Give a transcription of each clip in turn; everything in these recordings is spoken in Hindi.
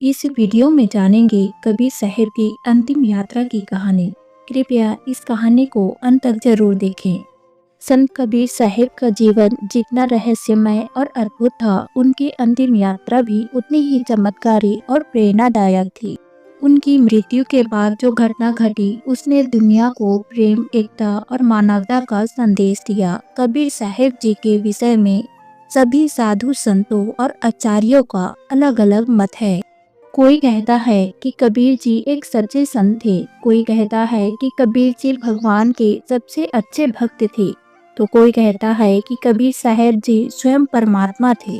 इस वीडियो में जानेंगे कबीर साहिब की अंतिम यात्रा की कहानी। कृपया इस कहानी को अंत तक जरूर देखें। संत कबीर साहिब का जीवन जितना रहस्यमय और अद्भुत था, उनकी अंतिम यात्रा भी उतनी ही चमत्कारी और प्रेरणादायक थी। उनकी मृत्यु के बाद जो घटना घटी, उसने दुनिया को प्रेम, एकता और मानवता का संदेश दिया। कबीर साहिब जी के विषय में सभी साधु संतों और आचार्यों का अलग अलग मत है। कोई कहता है कि कबीर जी एक सच्चे संत थे, कोई कहता है कि कबीर जी भगवान के सबसे अच्छे भक्त थे, तो कोई कहता है कि कबीर साहब जी स्वयं परमात्मा थे।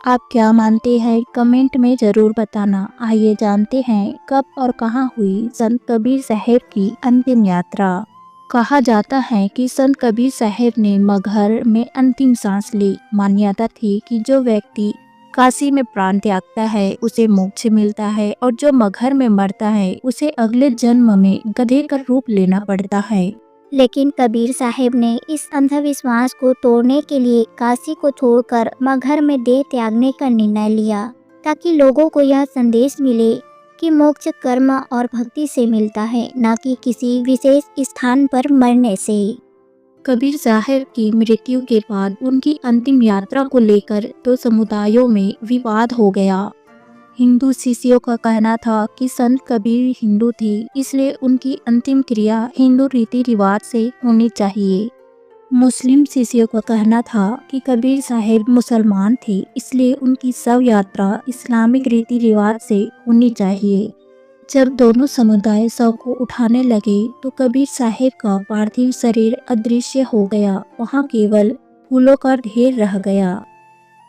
आप क्या मानते हैं, कमेंट में जरूर बताना। आइए जानते हैं कब और कहां हुई संत कबीर साहब की अंतिम यात्रा। कहा जाता है कि संत कबीर साहब ने मगहर में अंतिम सांस ली। मान्यता थी कि जो व्यक्ति काशी में प्राण त्यागता है उसे मोक्ष मिलता है, और जो मगहर में मरता है उसे अगले जन्म में गधे का रूप लेना पड़ता है। लेकिन कबीर साहिब ने इस अंधविश्वास को तोड़ने के लिए काशी को छोड़कर मगहर में देह त्यागने का निर्णय लिया, ताकि लोगों को यह संदेश मिले कि मोक्ष कर्म और भक्ति से मिलता है, न कि किसी विशेष स्थान पर मरने से। कबीर साहब की मृत्यु के बाद उनकी अंतिम यात्रा को लेकर दो समुदायों में विवाद हो गया। हिंदू शिष्यों का कहना था कि संत कबीर हिंदू थे, इसलिए उनकी अंतिम क्रिया हिंदू रीति रिवाज से होनी चाहिए। मुस्लिम शिष्यों का कहना था कि कबीर साहब मुसलमान थे, इसलिए उनकी शव यात्रा इस्लामिक रीति रिवाज से होनी चाहिए। जब दोनों समुदाय शव को उठाने लगे तो कबीर साहब का पार्थिव शरीर अदृश्य हो गया, वहां केवल फूलों का ढेर रह गया।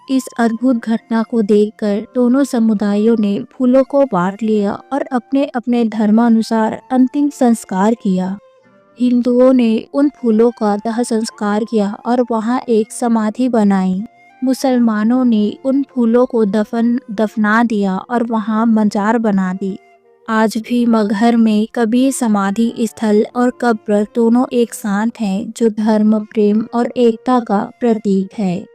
इस अद्भुत घटना को देखकर दोनों समुदायों ने फूलों को बांट लिया और अपने अपने धर्मानुसार अंतिम संस्कार किया। हिंदुओं ने उन फूलों का दाह संस्कार किया और वहां एक समाधि बनाई। मुसलमानों ने उन फूलों को दफना दिया और वहां मजार बना दी। आज भी मगहर में कबीर समाधि स्थल और कब्र दोनों एक साथ हैं, जो धर्म, प्रेम और एकता का प्रतीक है।